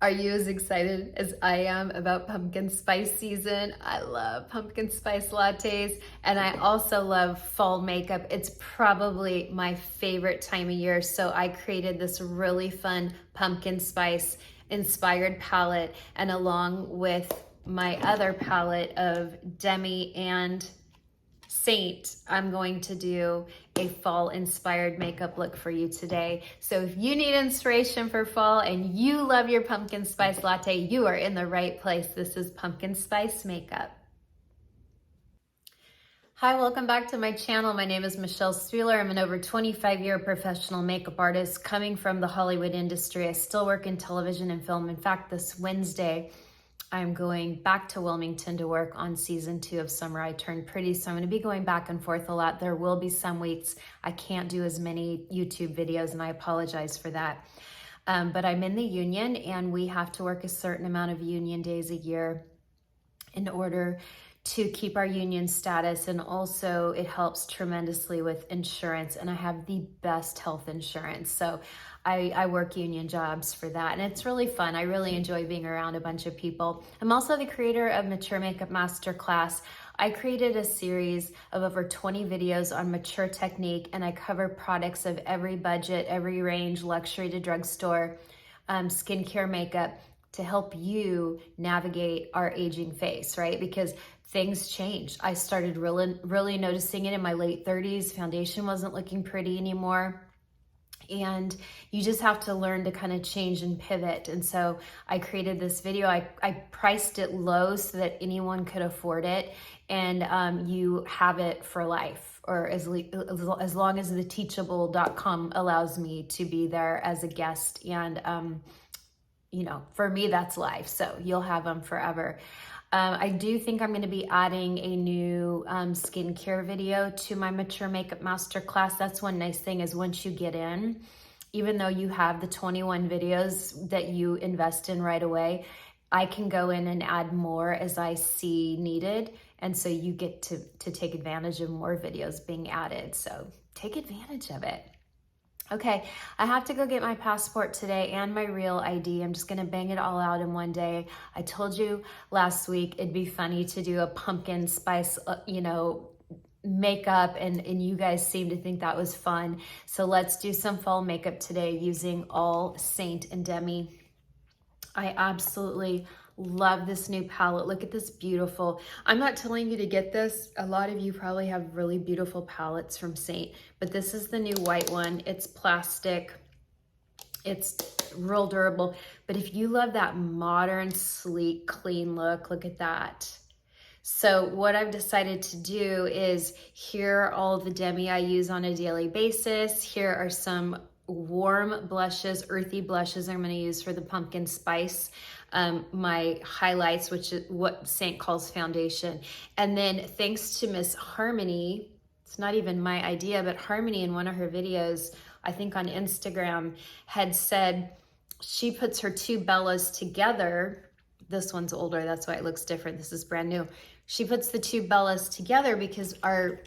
Are you as excited as I am about pumpkin spice season? I love pumpkin spice lattes, and I also love fall makeup. It's probably my favorite time of year, so I created this really fun pumpkin spice inspired palette, and along with my other palette of Demi and Seint, I'm going to do a fall inspired makeup look for you today. So if you need inspiration for fall and you love your pumpkin spice latte, you are in the right place. This is pumpkin spice makeup. Hi, welcome back to my channel. My name is Michelle Spieler. I'm an over 25-year professional makeup artist coming from the Hollywood industry. I still work in television and film. In fact, this Wednesday, I'm going back to Wilmington to work on season 2 of Summer I Turned Pretty, so I'm going to be going back and forth a lot. There will be some weeks I can't do as many YouTube videos, and I apologize for that. But I'm in the union, and we have to work a certain amount of union days a year in order to keep our union status, and also it helps tremendously with insurance, and I have the best health insurance, so I work union jobs for that, and it's really fun. I really enjoy being around a bunch of people. I'm also the creator of Mature Makeup Masterclass. I created a series of over 20 videos on mature technique, and I cover products of every budget, every range, luxury to drugstore, skincare, makeup, to help you navigate our aging face, right? Because things change. I started really noticing it in my late 30s. Foundation wasn't looking pretty anymore. And you just have to learn to kind of change and pivot. And so I created this video. I priced it low so that anyone could afford it. And you have it for life, or as long as the teachable.com allows me to be there as a guest. And you know, for me, that's life. So you'll have them forever. I do think I'm going to be adding a new skincare video to my Mature Makeup Masterclass. That's one nice thing, is once you get in, even though you have the 21 videos that you invest in right away, I can go in and add more as I see needed. And so you get to take advantage of more videos being added. So take advantage of it. Okay, I have to go get my passport today and my real ID. I'm just gonna bang it all out in one day. I told you last week it'd be funny to do a pumpkin spice, makeup, and you guys seem to think that was fun. So let's do some fall makeup today using all Seint and Demi. I absolutely love this new palette. Look at this beautiful. I'm not telling you to get this. A lot of you probably have really beautiful palettes from Seint, but this is the new white one. It's plastic. It's real durable. But if you love that modern, sleek, clean look, look at that. So what I've decided to do is, here are all the Demi I use on a daily basis. Here are some warm blushes, earthy blushes I'm going to use for the pumpkin spice. My highlights, which is what Seint calls foundation. And then thanks to Miss Harmony, it's not even my idea, but Harmony in one of her videos, I think on Instagram, had said she puts her two Bellas together. This one's older, that's why it looks different. This is brand new. She puts the two Bellas together because our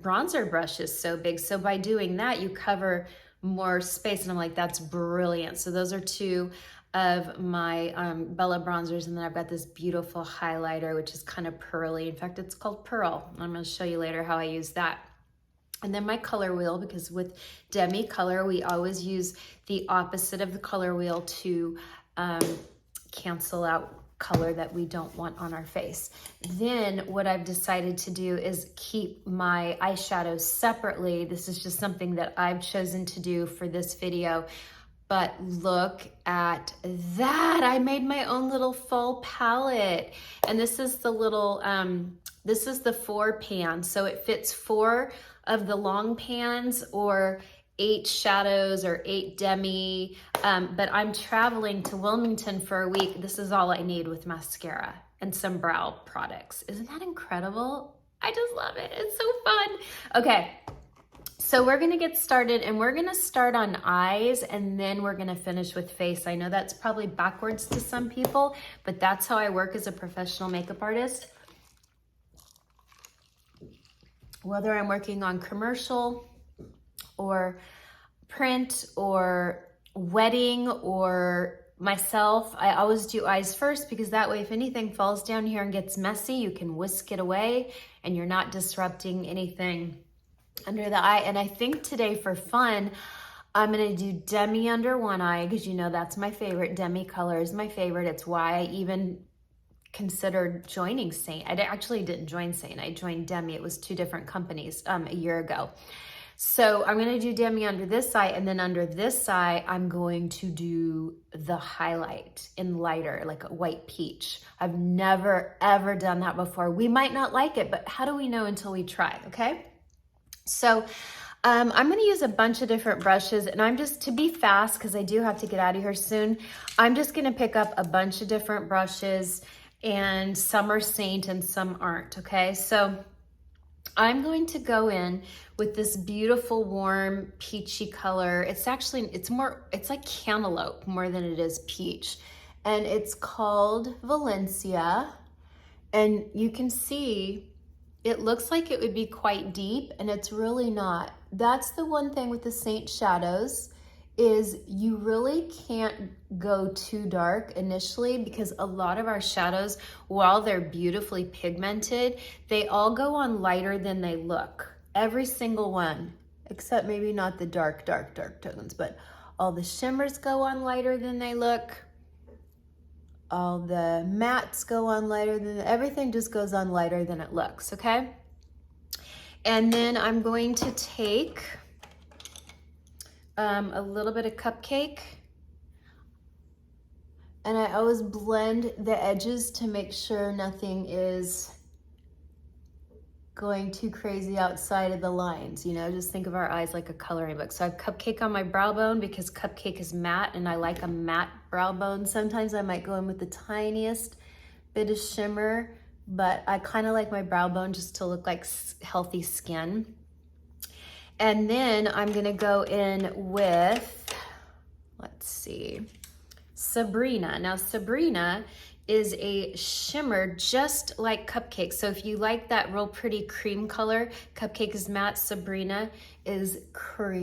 bronzer brush is so big. So by doing that, you cover more space. And I'm like, that's brilliant. So those are two of my Bella bronzers. And then I've got this beautiful highlighter, which is kind of pearly. In fact, it's called Pearl. I'm going to show you later how I use that. And then my color wheel, because with Demi color, we always use the opposite of the color wheel to cancel out color that we don't want on our face. Then what I've decided to do is keep my eyeshadows separately. This is just something that I've chosen to do for this video. But look at that. I made my own little fall palette. And this is the little, this is the 4 pan. So it fits 4 of the long pans, or 8 shadows, or 8 Demi. But I'm traveling to Wilmington for a week. This is all I need with mascara and some brow products. Isn't that incredible? I just love it. It's so fun. Okay. So we're gonna get started, and we're gonna start on eyes, and then we're gonna finish with face. I know that's probably backwards to some people, but that's how I work as a professional makeup artist. Whether I'm working on commercial or print or wedding or myself, I always do eyes first because that way if anything falls down here and gets messy, you can whisk it away and you're not disrupting anything under the eye. And I think today for fun, I'm gonna do Demi under one eye because you know that's my favorite. Demi color is my favorite. It's why I even considered joining Seint. I actually didn't join Seint. I joined Demi. It was two different companies a year ago. So I'm gonna do Demi under this eye, and then under this eye, I'm going to do the highlight in lighter, like a white peach. I've never, ever done that before. We might not like it, but how do we know until we try, okay? So I'm gonna use a bunch of different brushes, and I'm just, to be fast, because I do have to get out of here soon, I'm just gonna pick up a bunch of different brushes, and some are Seint and some aren't, okay? So I'm going to go in with this beautiful warm peachy color. It's actually, it's like cantaloupe more than it is peach. And it's called Valencia. And you can see, it looks like it would be quite deep and it's really not. That's the one thing with the Seint shadows is you really can't go too dark initially because a lot of our shadows, while they're beautifully pigmented, they all go on lighter than they look. Every single one, except maybe not the dark tones, but all the shimmers go on lighter than they look. All the mattes go on lighter than, everything just goes on lighter than it looks, okay? And then I'm going to take a little bit of Cupcake, and I always blend the edges to make sure nothing is going too crazy outside of the lines, you know, just think of our eyes like a coloring book. So I have Cupcake on my brow bone because Cupcake is matte and I like a matte brow bone. Sometimes I might go in with the tiniest bit of shimmer, but I kind of like my brow bone just to look like healthy skin. And then I'm gonna go in with, let's see, Sabrina. Now Sabrina is a shimmer just like Cupcake. So if you like that real pretty cream color, Cupcake is matte, Sabrina is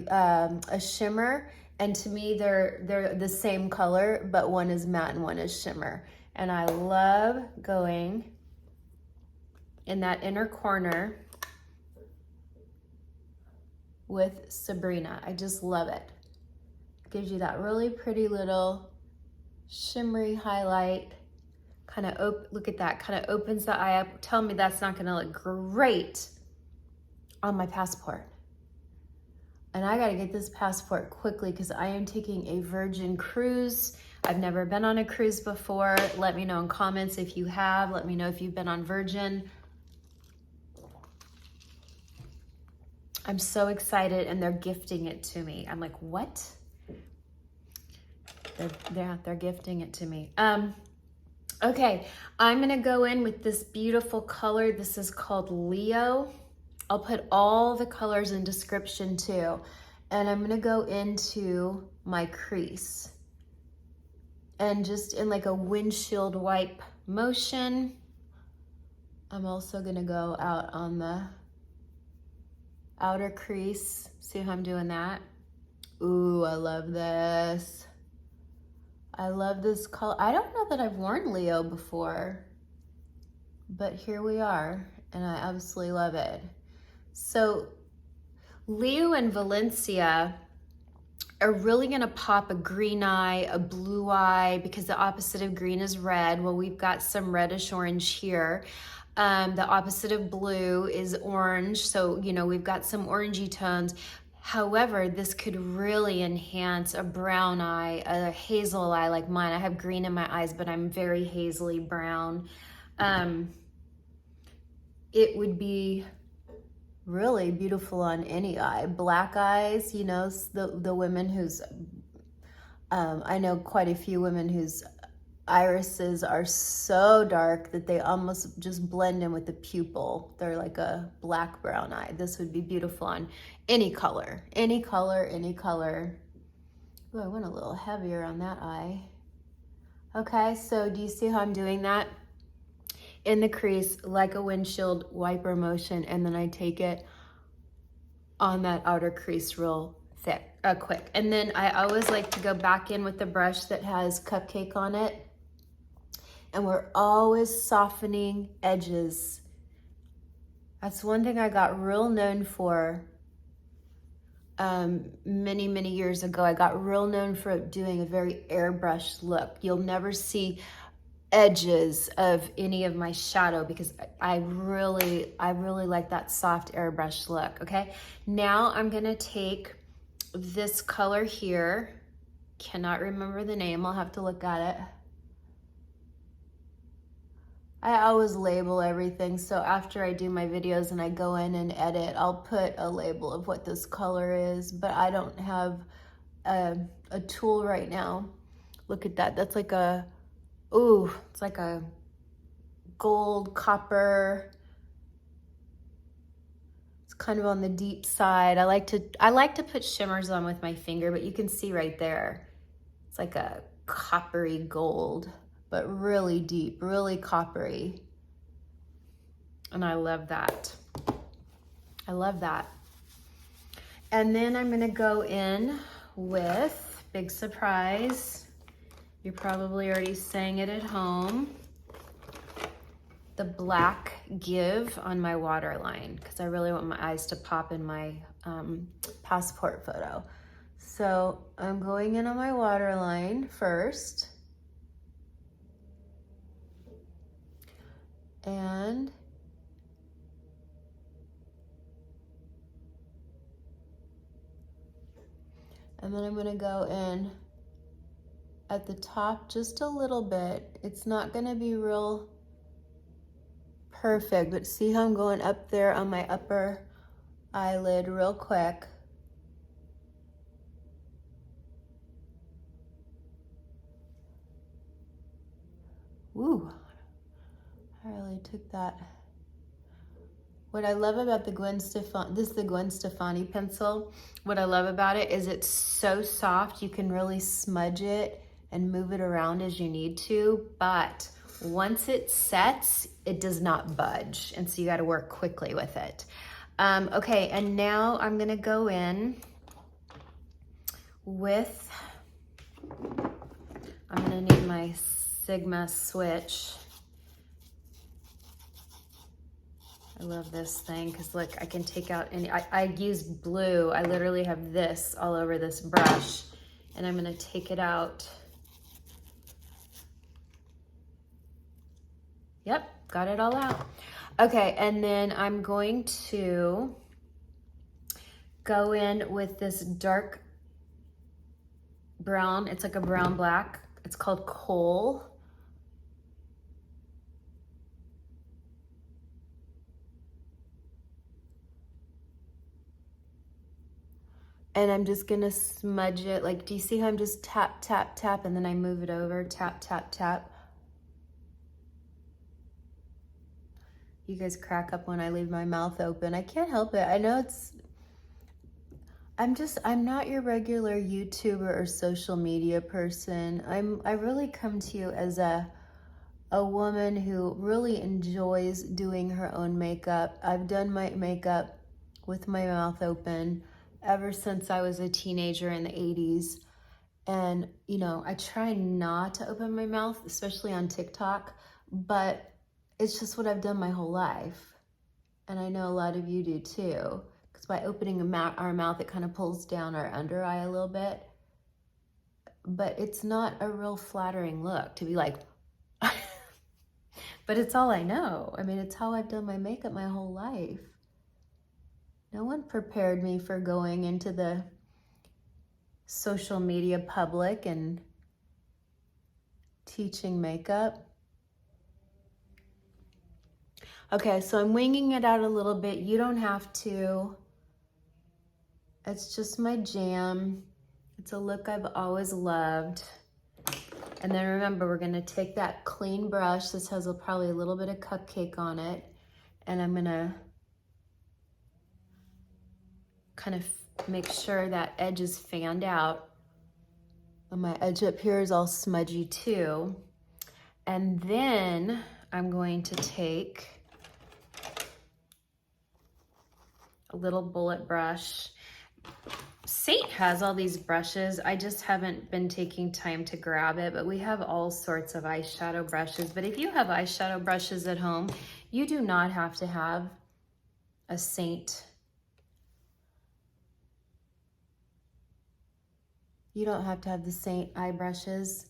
a shimmer. And to me, they're the same color, but one is matte and one is shimmer. And I love going in that inner corner with Sabrina. I just love it. Gives you that really pretty little shimmery highlight. Kind of, look at that, kind of opens the eye up. Tell me that's not gonna look great on my passport. And I gotta get this passport quickly because I am taking a Virgin cruise. I've never been on a cruise before. Let me know in comments if you have. Let me know if you've been on Virgin. I'm so excited and they're gifting it to me. I'm like, what? They're gifting it to me. Okay, I'm gonna go in with this beautiful color. This is called Leo. I'll put all the colors in description too. And I'm gonna go into my crease. And just in like a windshield wipe motion. I'm also gonna go out on the outer crease. See how I'm doing that? Ooh, I love this. I love this color. I don't know that I've worn Leo before, but here we are, and I absolutely love it. So Leo and Valencia are really gonna pop a green eye, a blue eye, because the opposite of green is red. Well, we've got some reddish orange here. The opposite of blue is orange, so you know we've got some orangey tones. However, this could really enhance a brown eye, a hazel eye like mine. I have green in my eyes, but I'm very hazily brown. It would be really beautiful on any eye. Black eyes, you know, the women whose, I know quite a few women whose irises are so dark that they almost just blend in with the pupil. They're like a black brown eye. This would be beautiful on any color, any color, any color. Ooh, I went a little heavier on that eye. Okay, so do you see how I'm doing that? In the crease, like a windshield wiper motion, and then I take it on that outer crease real thick. quick. And then I always like to go back in with the brush that has Cupcake on it. And we're always softening edges. That's one thing I got real known for many years ago. I got real known for doing a very airbrushed look. You'll never see edges of any of my shadow because I really like that soft airbrush look. Okay, now I'm gonna take this color here. Cannot remember the name, I'll have to look at it. I always label everything, so after I do my videos and I go in and edit, I'll put a label of what this color is, but I don't have a tool right now. Look at that, that's like a, ooh, it's like a gold copper. It's kind of on the deep side. I like to put shimmers on with my finger, but you can see right there. It's like a coppery gold, but really deep, really coppery. And I love that. I love that. And then I'm gonna go in with, big surprise, you're probably already saying it at home, the black give on my waterline, because I really want my eyes to pop in my passport photo. So I'm going in on my waterline first. And then I'm gonna go in at the top just a little bit. It's not gonna be real perfect, but see how I'm going up there on my upper eyelid real quick. Ooh, I really took that. What I love about the Gwen Stefani, this is the Gwen Stefani pencil. What I love about it is it's so soft, you can really smudge it and move it around as you need to, but once it sets, it does not budge. And so you gotta work quickly with it. Okay, and now I'm gonna go in with, I'm gonna need my Sigma switch. I love this thing because look, I can take out any, I use blue. I literally have this all over this brush and I'm gonna take it out. Yep, got it all out. Okay, and then I'm going to go in with this dark brown. It's like a brown black. It's called Coal. And I'm just gonna smudge it. Like, do you see how I'm just tap, tap, tap, and then I move it over, tap, tap, tap. You guys crack up when I leave my mouth open. I can't help it. I know it's, I'm not your regular YouTuber or social media person. I really come to you as a woman who really enjoys doing her own makeup. I've done my makeup with my mouth open ever since I was a teenager in the 80s. And, you know, I try not to open my mouth, especially on TikTok, but it's just what I've done my whole life. And I know a lot of you do too, because by opening our mouth, it kind of pulls down our under eye a little bit. But it's not a real flattering look to be like, but it's all I know. I mean, it's how I've done my makeup my whole life. No one prepared me for going into the social media public and teaching makeup. Okay, so I'm winging it out a little bit. You don't have to. It's just my jam. It's a look I've always loved. And then remember, we're gonna take that clean brush. This has probably a little bit of Cupcake on it. And I'm gonna kind of make sure that edge is fanned out. And my edge up here is all smudgy too. And then I'm going to take a little bullet brush. Seint has all these brushes. I just haven't been taking time to grab it, but we have all sorts of eyeshadow brushes. But if you have eyeshadow brushes at home, you do not have to have a Seint. You don't have to have the Seint eye brushes.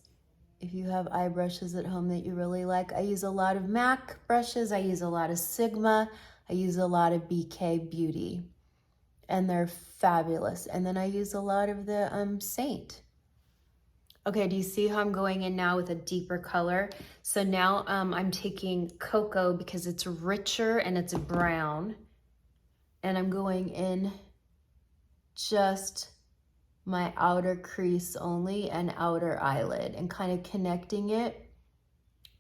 If you have eye brushes at home that you really like, I use a lot of MAC brushes. I use a lot of Sigma. I use a lot of BK Beauty, and they're fabulous. And then I use a lot of the Seint. Okay, do you see how I'm going in now with a deeper color? So now I'm taking Coco because it's richer and it's brown. And I'm going in just my outer crease only and outer eyelid and kind of connecting it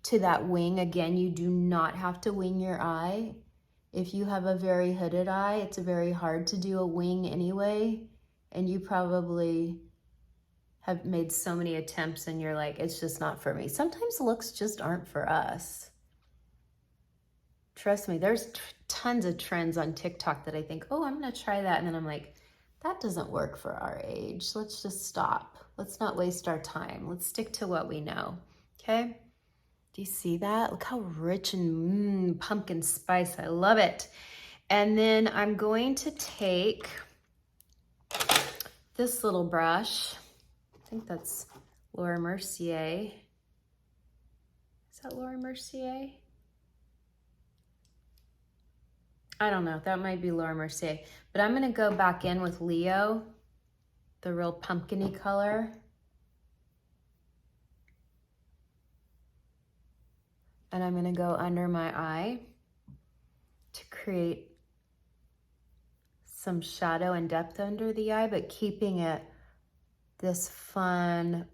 to that wing. Again, you do not have to wing your eye. If you have a very hooded eye, it's very hard to do a wing anyway. And you probably have made so many attempts and you're like, it's just not for me. Sometimes looks just aren't for us. Trust me, there's tons of trends on TikTok that I think, oh, I'm gonna try that. And then I'm like, that doesn't work for our age. Let's just stop. Let's not waste our time. Let's stick to what we know, okay? Do you see that? Look how rich and pumpkin spice. I love it. And then I'm going to take this little brush. I think that's Laura Mercier. Is that Laura Mercier? I don't know. That might be Laura Mercier. But I'm going to go back in with Leo, the real pumpkin-y color. And I'm going to go under my eye to create some shadow and depth under the eye, but keeping it this fun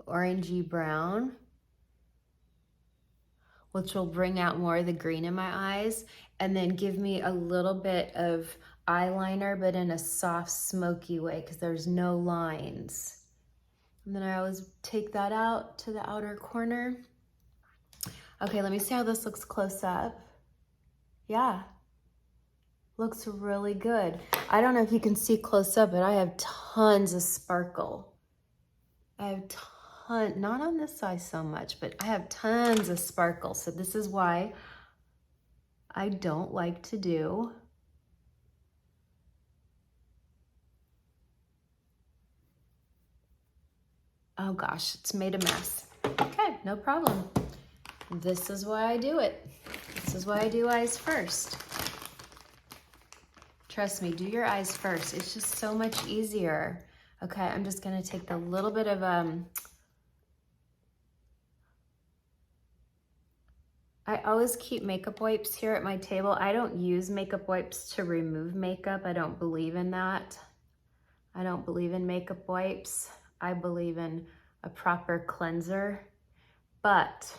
orangey brown, which will bring out more of the green in my eyes, and then give me a little bit of eyeliner, but in a soft, smoky way, because there's no lines. And then I always take that out to the outer corner. Okay, let me see how this looks close up. Yeah, looks really good. I don't know if you can see close up, but I have tons of sparkle. I have not on this side so much, but I have tons of sparkle. So this is why I don't like to do oh gosh, it's made a mess. Okay, no problem. This is why I do it. This is why I do eyes first. Trust me, do your eyes first. It's just so much easier. Okay, I'm just gonna take a little bit of I always keep makeup wipes here at my table. I don't use makeup wipes to remove makeup. I don't believe in that. I don't believe in makeup wipes. I believe in a proper cleanser, but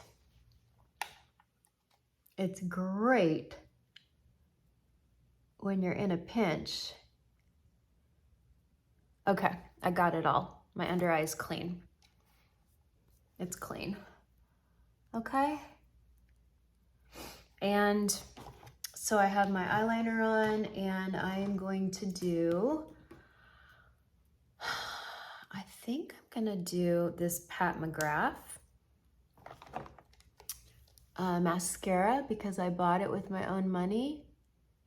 it's great when you're in a pinch. Okay, I got it all. My under eye is clean. It's clean. Okay. And so I have my eyeliner on, and I am going to do, I think I'm gonna do this Pat McGrath mascara, because I bought it with my own money,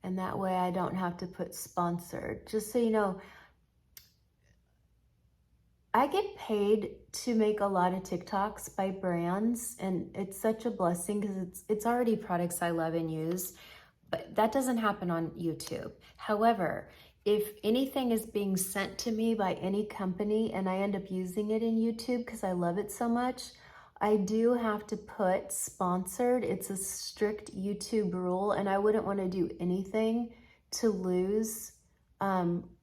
and that way I don't have to put sponsored. Just so you know, I get paid to make a lot of TikToks by brands, and it's such a blessing because it's already products I love and use, but that doesn't happen on YouTube. However, if anything is being sent to me by any company and I end up using it in YouTube because I love it so much, I do have to put sponsored. It's a strict YouTube rule, and I wouldn't want to do anything to lose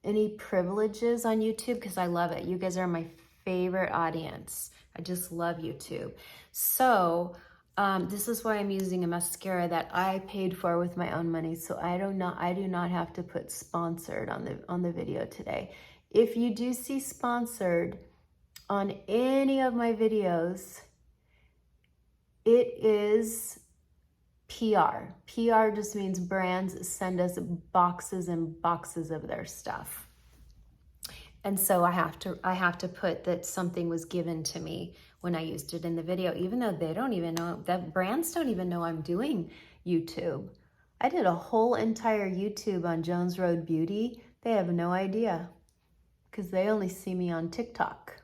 any privileges on YouTube because I love it. You guys are my favorite audience. I just love YouTube. So this is why I'm using a mascara that I paid for with my own money. So I do not have to put sponsored on the video today. If you do see sponsored on any of my videos, it is PR. PR just means brands send us boxes and boxes of their stuff. And so I have to put that something was given to me when I used it in the video, even though they don't even know, that brands don't even know I'm doing YouTube. I did a whole entire YouTube on Jones Road Beauty. They have no idea because they only see me on TikTok.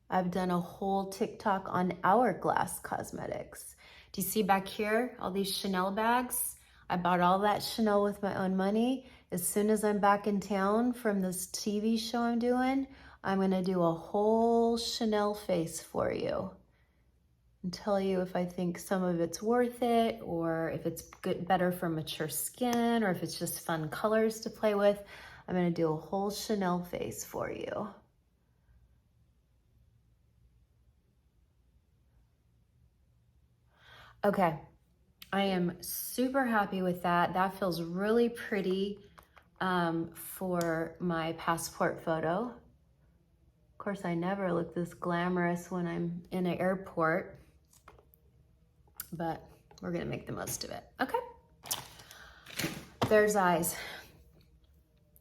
I've done a whole TikTok on Hourglass Cosmetics. Do you see back here, all these Chanel bags? I bought all that Chanel with my own money. As soon as I'm back in town from this TV show I'm doing, I'm gonna do a whole Chanel face for you and tell you if I think some of it's worth it, or if it's good, better for mature skin, or if it's just fun colors to play with. I'm gonna do a whole Chanel face for you. Okay, I am super happy with that. That feels really pretty for my passport photo. Of course, I never look this glamorous when I'm in an airport, but we're gonna make the most of it. Okay, there's eyes.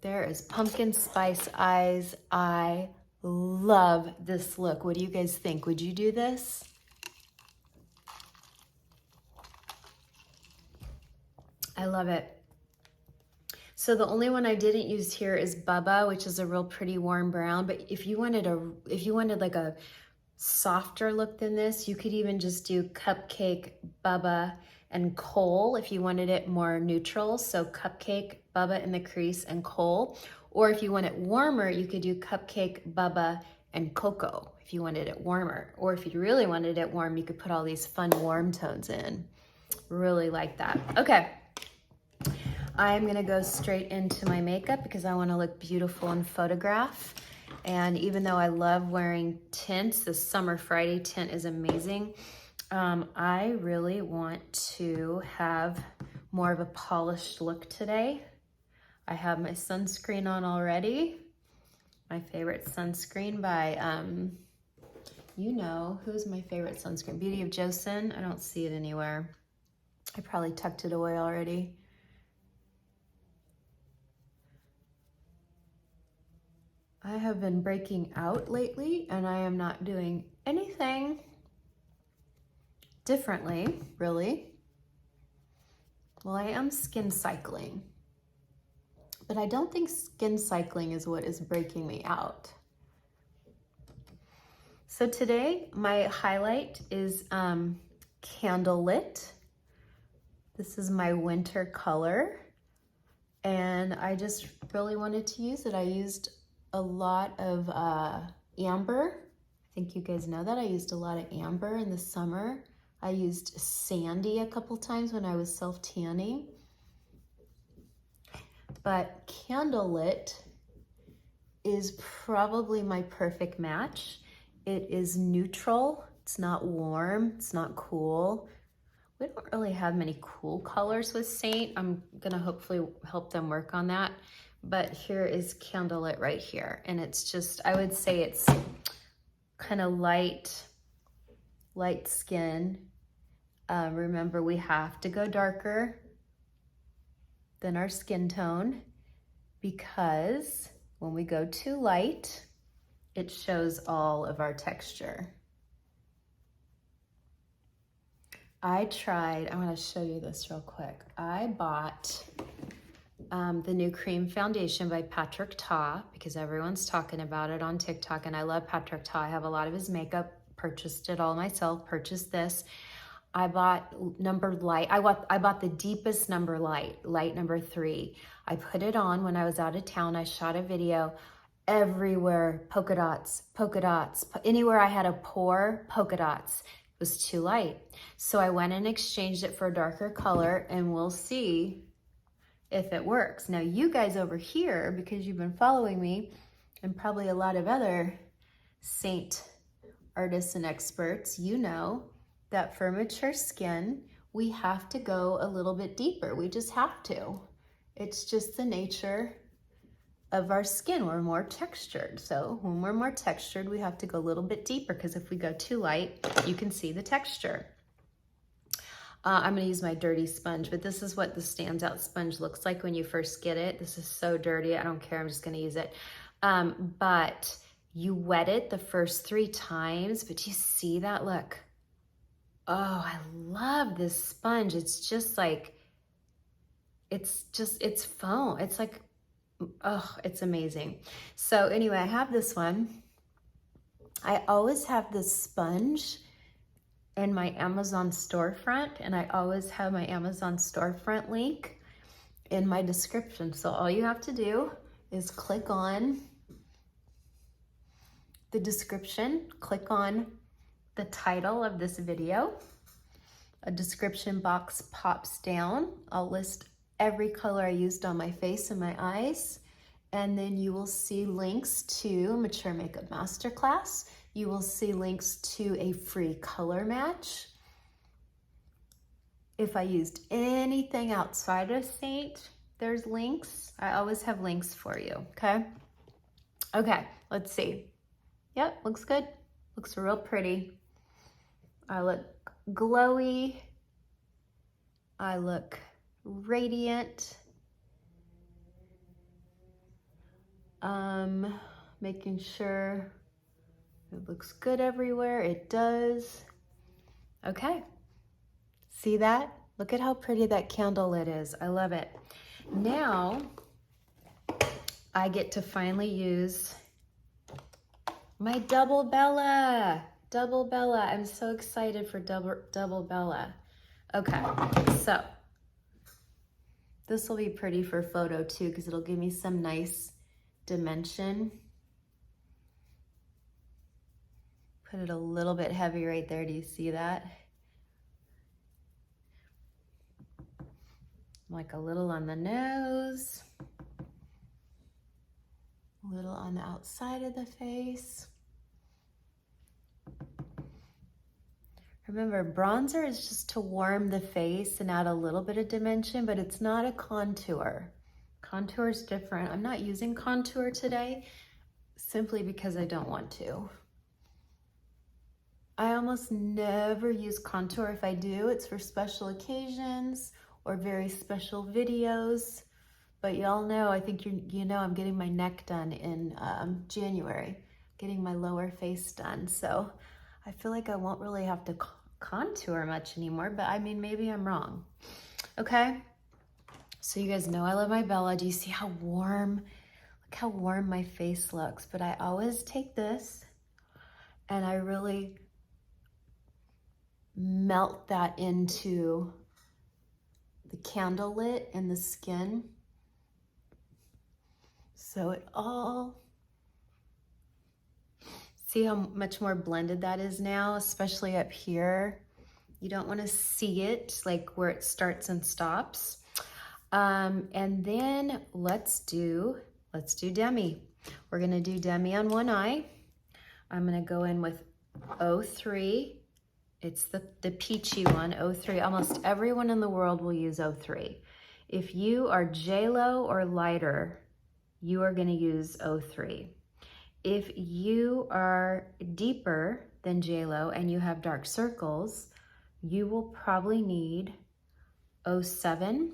There is pumpkin spice eyes. I love this look. What do you guys think? Would you do this? I love it. So the only one I didn't use here is Bubba, which is a real pretty warm brown. But if you wanted like a softer look than this, you could even just do Cupcake, Bubba, and Kohl if you wanted it more neutral. So Cupcake, Bubba in the crease, and Kohl. Or if you want it warmer, you could do Cupcake, Bubba, and Coco if you wanted it warmer. Or if you really wanted it warm, you could put all these fun warm tones in. Really like that. Okay. I'm gonna go straight into my makeup because I wanna look beautiful in photograph. And even though I love wearing tints, the Summer Friday tint is amazing. I really want to have more of a polished look today. I have my sunscreen on already. My favorite sunscreen by, you know, who's my favorite sunscreen? Beauty of Joseon. I don't see it anywhere. I probably tucked it away already. I have been breaking out lately and I am not doing anything differently, really. Well, I am skin cycling, but I don't think skin cycling is what is breaking me out. So today, my highlight is Candlelit. This is my winter color, and I just really wanted to use it. I used a lot of amber. I think you guys know that. I used a lot of amber in the summer. I used sandy a couple times when I was self-tanning. But Candlelit is probably my perfect match. It is neutral. It's not warm. It's not cool. We don't really have many cool colors with Seint. I'm gonna hopefully help them work on that. But here is Candlelit right here. And it's just, I would say it's kind of light skin. Remember, we have to go darker than our skin tone because when we go too light, it shows all of our texture. I want to show you this real quick. I bought the new cream foundation by Patrick Ta because everyone's talking about it on TikTok, and I love Patrick Ta. I have a lot of his makeup, purchased it all myself, purchased this. I bought numbered light. I bought the deepest number light number 3. I put it on when I was out of town. I shot a video. Everywhere, polka dots, anywhere I had a pore, polka dots. It was too light. So I went and exchanged it for a darker color, and we'll see if it works. Now you guys over here, because you've been following me, and probably a lot of other Seint artists and experts, you know that for mature skin, we have to go a little bit deeper. We just have to. It's just the nature of our skin. We're more textured. So when we're more textured, we have to go a little bit deeper because if we go too light, you can see the texture. I'm gonna use my dirty sponge, but this is what the Stands Out sponge looks like when you first get it. This is so dirty, I don't care, I'm just gonna use it. But you wet it the first 3 times, but you see that, look. Oh, I love this sponge. It's just like, it's foam. It's like, oh, it's amazing. So anyway, I have this one. I always have this sponge in my Amazon storefront, and I always have my Amazon storefront link in my description. So all you have to do is click on the description, click on the title of this video. A description box pops down. I'll list every color I used on my face and my eyes. And then you will see links to Mature Makeup Masterclass. You will see links to a free color match. If I used anything outside of Seint, there's links. I always have links for you, okay? Okay, let's see. Yep, looks good. Looks real pretty. I look glowy. I look radiant. Making sure it looks good everywhere. It does. Okay. See that? Look at how pretty that candlelit is. I love it. Now, I get to finally use my Double Bella. Double Bella. I'm so excited for Double Bella. Okay, so this will be pretty for photo too, because it'll give me some nice dimension. Put it a little bit heavy right there. Do you see that? Like a little on the nose, a little on the outside of the face. Remember, bronzer is just to warm the face and add a little bit of dimension, but it's not a contour. Contour is different. I'm not using contour today simply because I don't want to. I almost never use contour. If I do, it's for special occasions or very special videos. But y'all know, I think you know I'm getting my neck done in January, getting my lower face done. So I feel like I won't really have to contour much anymore, but I mean, maybe I'm wrong. Okay, so you guys know I love my Bella. Do you see how warm, look how warm my face looks? But I always take this and I really melt that into the candlelit and the skin. So it all, see how much more blended that is now, especially up here. You don't want to see it like where it starts and stops. And then let's do Demi. We're gonna do Demi on one eye. I'm gonna go in with 03. It's the peachy one, 03. Almost everyone in the world will use 03. If you are J-Lo or lighter, you are gonna use 03. If you are deeper than J-Lo and you have dark circles, you will probably need 07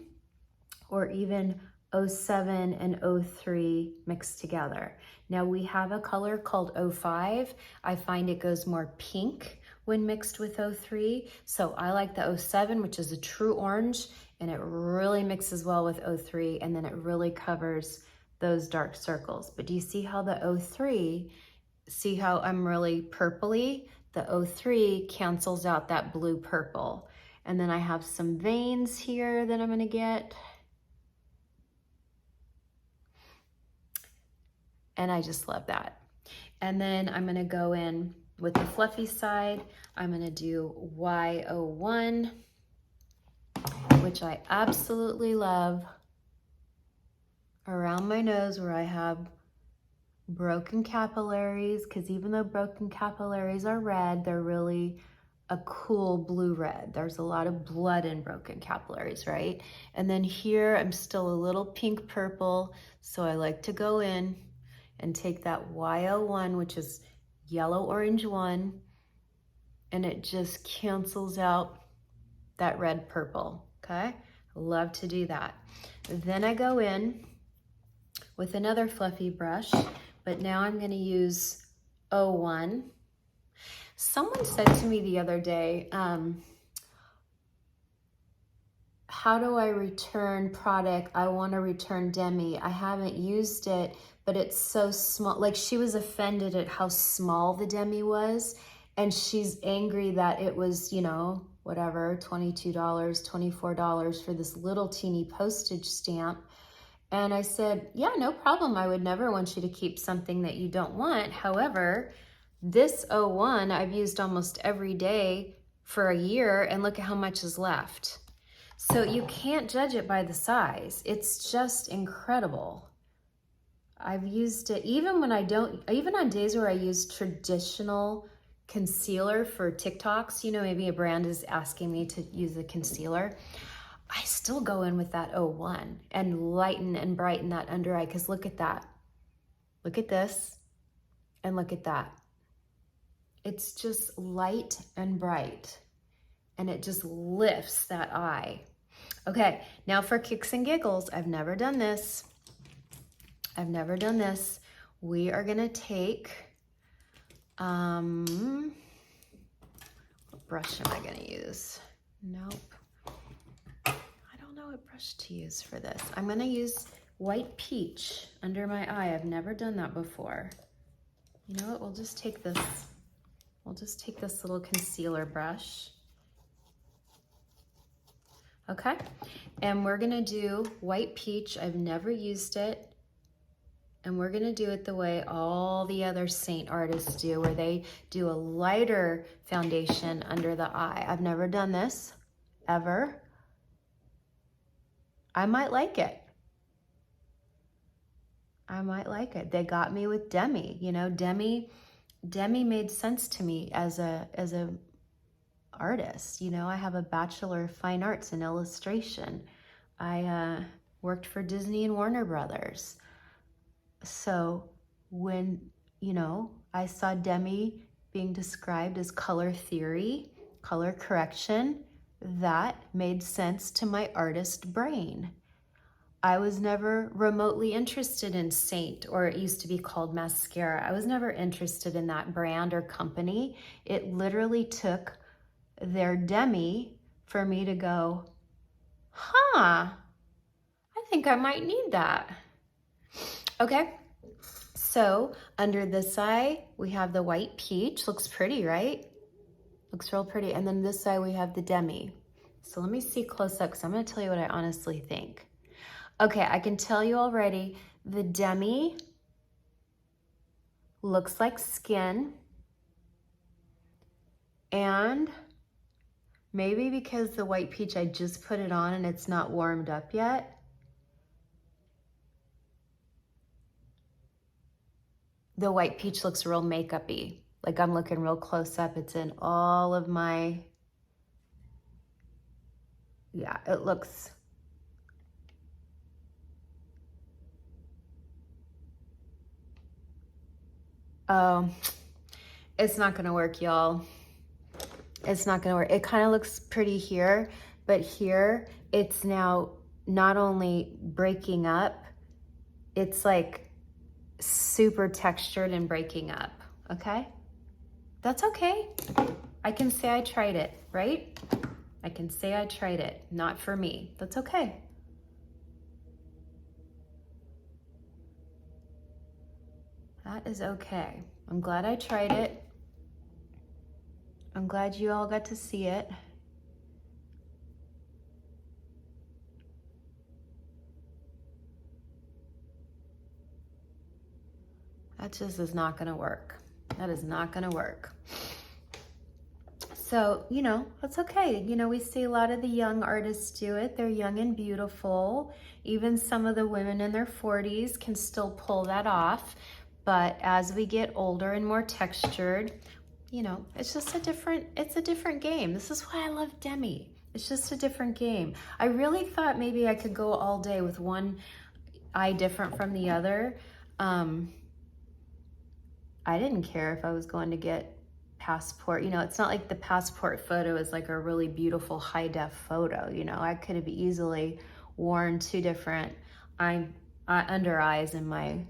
or even 07 and 03 mixed together. Now we have a color called 05. I find it goes more pink when mixed with 03. So I like the 07, which is a true orange, and it really mixes well with 03, and then it really covers those dark circles. But do you see how the 03, see how I'm really purpley? The 03 cancels out that blue purple. And then I have some veins here that I'm gonna get. And I just love that. And then I'm gonna go in with the fluffy side. I'm gonna do Y01, which I absolutely love, around my nose where I have broken capillaries, because even though broken capillaries are red, they're really a cool blue red. There's a lot of blood in broken capillaries, right? And then here I'm still a little pink purple, so I like to go in and take that Y01, which is yellow orange one, and it just cancels out that red purple, okay? Love to do that. Then I go in with another fluffy brush, but now I'm gonna use 01. Someone said to me the other day, how do I return product? I wanna return Demi. I haven't used it, but it's so small. Like, she was offended at how small the Demi was, and she's angry that it was, you know, whatever, $22, $24 for this little teeny postage stamp. And I said, yeah, no problem. I would never want you to keep something that you don't want. However, this 01 I've used almost every day for a year, and look at how much is left. So you can't judge it by the size. It's just incredible. I've used it even when I don't, even on days where I use traditional concealer for TikToks, you know, maybe a brand is asking me to use a concealer, I still go in with that 01 and lighten and brighten that under eye, because look at that. Look at this and look at that. It's just light and bright, and it just lifts that eye. Okay, now for kicks and giggles, I've never done this. I've never done this. We are gonna take, what brush am I gonna use? Nope. I don't know what brush to use for this. I'm gonna use White Peach under my eye. I've never done that before. You know what, we'll just take this little concealer brush. Okay, and we're gonna do White Peach. I've never used it. And we're gonna do it the way all the other Seint artists do, where they do a lighter foundation under the eye. I've never done this, ever. I might like it. I might like it. They got me with Demi. You know, Demi made sense to me as a artist. You know, I have a Bachelor of Fine Arts in illustration. I worked for Disney and Warner Brothers. So when, you know, I saw Demi being described as color theory, color correction, that made sense to my artist brain. I was never remotely interested in Seint, or it used to be called Mascara. I was never interested in that brand or company. It literally took their Demi for me to go, huh, I think I might need that. Okay, so under this eye, we have the White Peach. Looks pretty, right? Looks real pretty. And then this eye, we have the Demi. So let me see close up, because I'm gonna tell you what I honestly think. Okay, I can tell you already, the Demi looks like skin. And maybe because the White Peach, I just put it on and it's not warmed up yet, the White Peach looks real makeup-y. Like, I'm looking real close up. It's in all of my, yeah, it looks, oh, it's not gonna work, y'all. It's not gonna work. It kind of looks pretty here, but here it's now not only breaking up, it's like super textured and breaking up, okay? That's okay. I can say I tried it, right? I can say I tried it. Not for me. That's okay. That is okay. I'm glad I tried it. I'm glad you all got to see it. That just is not gonna work. That is not gonna work. So, you know, that's okay. You know, we see a lot of the young artists do it. They're young and beautiful. Even some of the women in their 40s can still pull that off. But as we get older and more textured, you know, it's just it's a different game. This is why I love Demi. It's just a different game. I really thought maybe I could go all day with one eye different from the other. I didn't care if I was going to get passport. You know, it's not like the passport photo is like a really beautiful high def photo. You know, I could have easily worn two different under eyes in my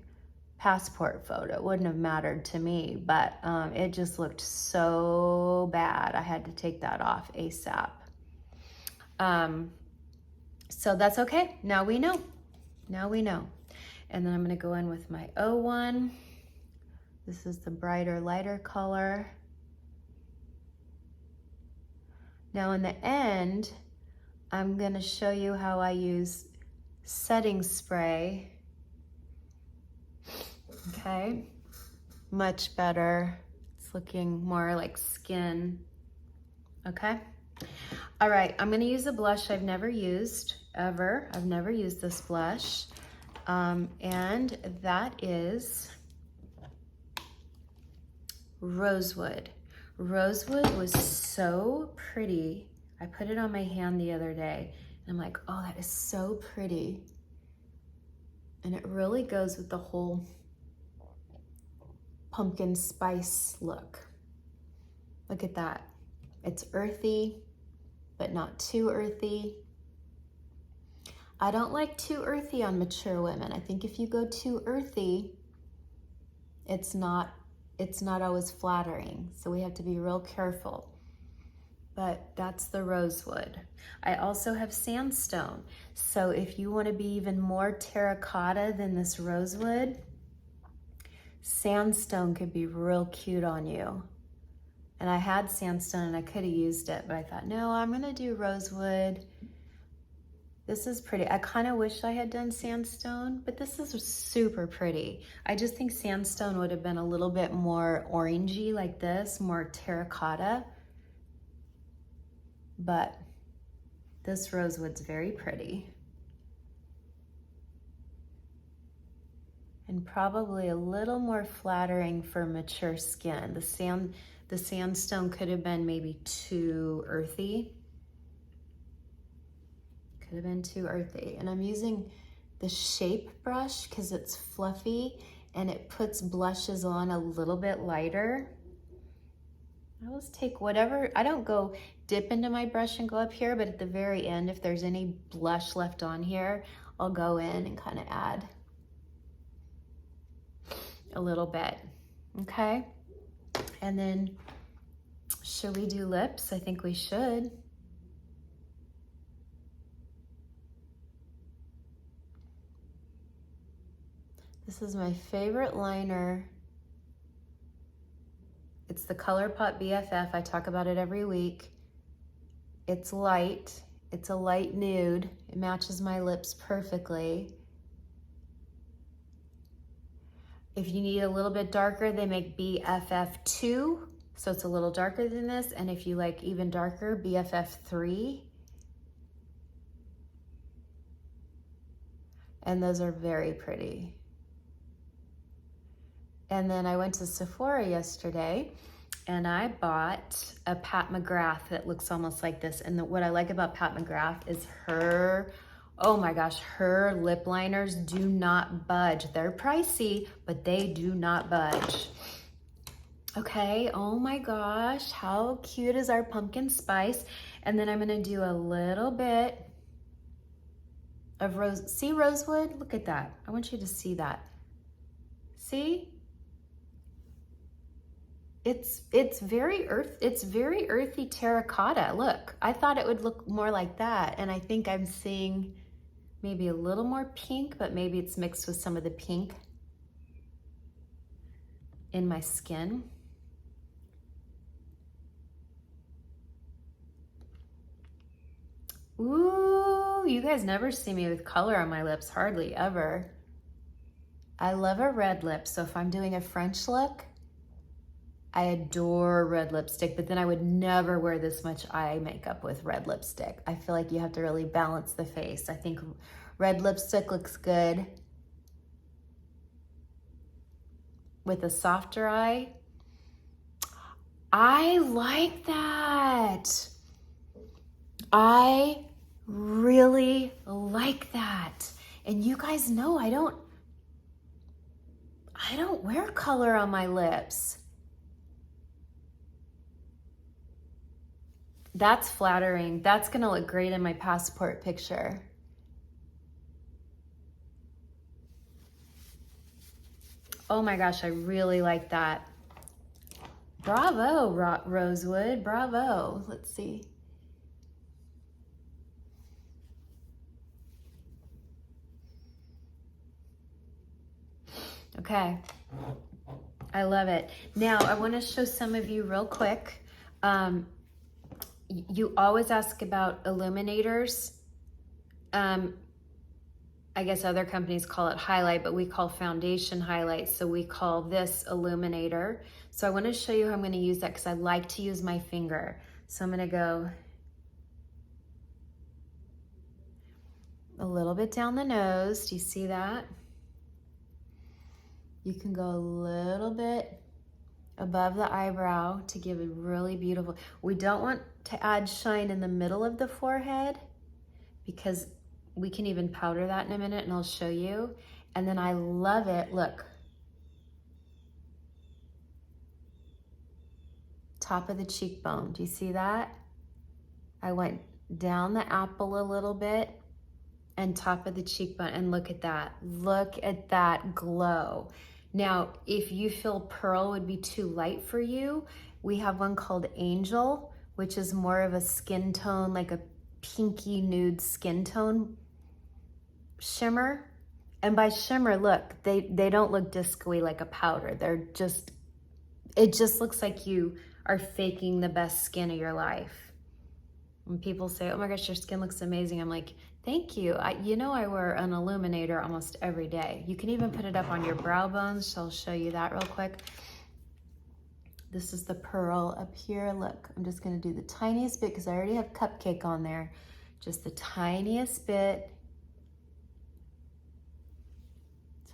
passport photo. It wouldn't have mattered to me, but it just looked so bad. I had to take that off ASAP. So that's okay. Now we know. Now we know. And then I'm going to go in with my O1. This is the brighter, lighter color. Now in the end, I'm going to show you how I use setting spray. Okay, much better. It's looking more like skin. Okay. All right, I'm going to use a blush I've never used ever. I've never used this blush. And that is Rosewood. Rosewood was so pretty. I put it on my hand the other day and I'm like, oh, that is so pretty. And it really goes with the whole pumpkin spice look. Look at that. It's earthy, but not too earthy. I don't like too earthy on mature women. I think if you go too earthy, it's not always flattering. So we have to be real careful. But that's the Rosewood. I also have Sandstone. So if you want to be even more terracotta than this Rosewood, Sandstone could be real cute on you. And I had Sandstone and I could have used it, but I thought, no, I'm gonna do Rosewood. This is pretty. I kind of wish I had done Sandstone, but this is super pretty. I just think Sandstone would have been a little bit more orangey like this, more terracotta. But this Rosewood's very pretty. And probably a little more flattering for mature skin. The Sandstone could have been maybe too earthy. Could have been too earthy. And I'm using the shape brush because it's fluffy and it puts blushes on a little bit lighter. I always take whatever, I don't go dip into my brush and go up here, but at the very end, if there's any blush left on here, I'll go in and kind of add a little bit, okay? And then, should we do lips? I think we should. This is my favorite liner. It's the Colourpop BFF. I talk about it every week. It's light. It's a light nude. It matches my lips perfectly. If you need a little bit darker, they make BFF2, so it's a little darker than this. And if you like even darker, BFF3. And those are very pretty. And then I went to Sephora yesterday and I bought a Pat McGrath that looks almost like this. And what I like about Pat McGrath is her, oh my gosh, her lip liners do not budge. They're pricey, but they do not budge. Okay, oh my gosh, how cute is our pumpkin spice? And then I'm gonna do a little bit of see Rosewood? Look at that. I want you to see that. See? It's very earthy terracotta. Look, I thought it would look more like that, and I think I'm seeing maybe a little more pink, but maybe it's mixed with some of the pink in my skin. Ooh, you guys never see me with color on my lips, hardly ever. I love a red lip, so if I'm doing a French look, I adore red lipstick, but then I would never wear this much eye makeup with red lipstick. I feel like you have to really balance the face. I think red lipstick looks good with a softer eye. I like that. I really like that. And you guys know I don't wear color on my lips. That's flattering. That's gonna look great in my passport picture. Oh my gosh, I really like that. Bravo, Rosewood, bravo. Let's see. Okay, I love it. Now I wanna show some of you real quick. You always ask about illuminators. I guess other companies call it highlight, but we call foundation highlight. So we call this illuminator. So I want to show you how I'm going to use that because I like to use my finger. So I'm going to go a little bit down the nose. Do you see that? You can go a little bit above the eyebrow to give a really beautiful. We don't want to add shine in the middle of the forehead because we can even powder that in a minute and I'll show you. And then I love it, look. Top of the cheekbone, do you see that? I went down the apple a little bit and top of the cheekbone, and look at that. Look at that glow. Now, if you feel pearl would be too light for you, we have one called Angel, which is more of a skin tone, like a pinky nude skin tone shimmer. And by shimmer, look, they don't look disco-y like a powder. They're just, it just looks like you are faking the best skin of your life. When people say, oh my gosh, your skin looks amazing, I'm like, thank you. You know I wear an illuminator almost every day. You can even put it up on your brow bones, so I'll show you that real quick. This is the pearl up here. Look, I'm just gonna do the tiniest bit because I already have Cupcake on there. Just the tiniest bit.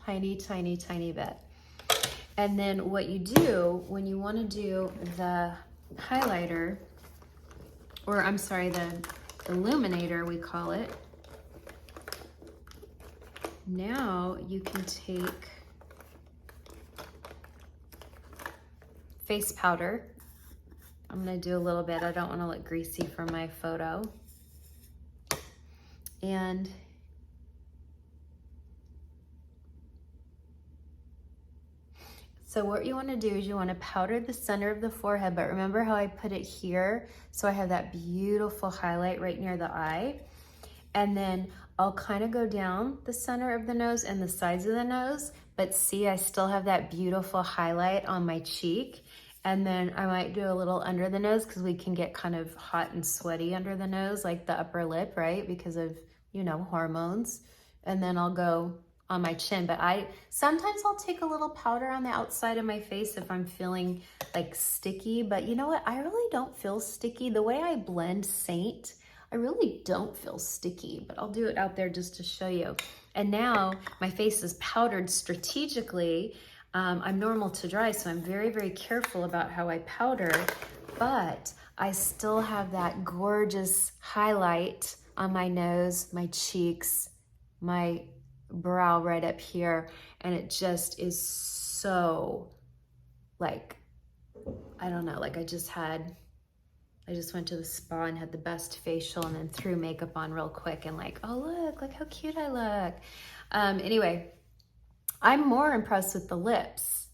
Tiny, tiny, tiny bit. And then what you do when you want to do the highlighter, or I'm sorry, the illuminator, we call it. Now you can take face powder. I'm going to do a little bit. I don't want to look greasy for my photo. And so what you want to do is you want to powder the center of the forehead, but remember how I put it here? So I have that beautiful highlight right near the eye. And then I'll kind of go down the center of the nose and the sides of the nose, but see, I still have that beautiful highlight on my cheek. And then I might do a little under the nose because we can get kind of hot and sweaty under the nose, like the upper lip, right? Because of, you know, hormones. And then I'll go on my chin, but sometimes I'll take a little powder on the outside of my face if I'm feeling like sticky, but you know what? I really don't feel sticky. The way I blend Seint, I really don't feel sticky, but I'll do it out there just to show you. And now my face is powdered strategically. I'm normal to dry, so I'm very, very careful about how I powder, but I still have that gorgeous highlight on my nose, my cheeks, my brow right up here, and it just is so, like, I don't know, like I just went to the spa and had the best facial and then threw makeup on real quick and like, oh look how cute I look. Anyway, I'm more impressed with the lips.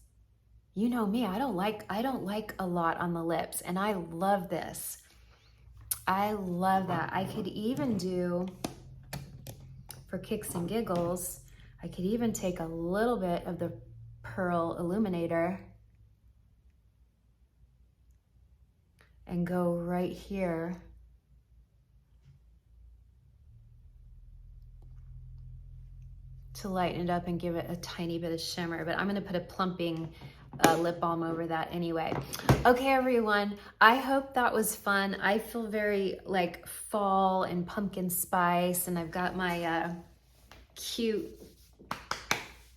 You know me, I don't like a lot on the lips, and I love this. I love that. I could even do, for kicks and giggles, I could even take a little bit of the pearl illuminator and go right here to lighten it up and give it a tiny bit of shimmer, but I'm gonna put a plumping lip balm over that anyway. Okay, everyone, I hope that was fun. I feel very like fall and pumpkin spice, and I've got my cute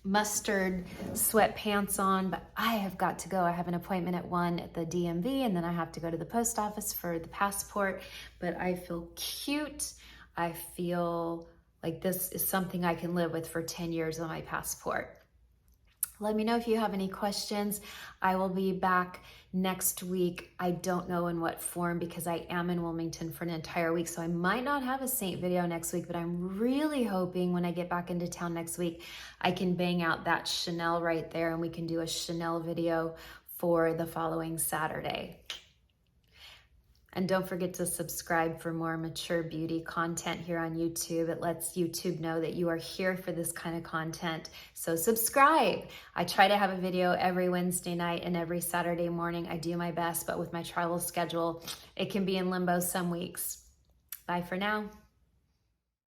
mustard sweatpants on, but I have got to go. I have an appointment at 1 at the DMV, and then I have to go to the post office for the passport, but I feel cute. I feel like this is something I can live with for 10 years on my passport. Let me know if you have any questions. I will be back next week. I don't know in what form because I am in Wilmington for an entire week, so I might not have a Seint video next week, but I'm really hoping when I get back into town next week, I can bang out that Chanel right there and we can do a Chanel video for the following Saturday. And don't forget to subscribe for more mature beauty content here on YouTube. It lets YouTube know that you are here for this kind of content. So subscribe. I try to have a video every Wednesday night and every Saturday morning. I do my best, but with my travel schedule, it can be in limbo some weeks. Bye for now.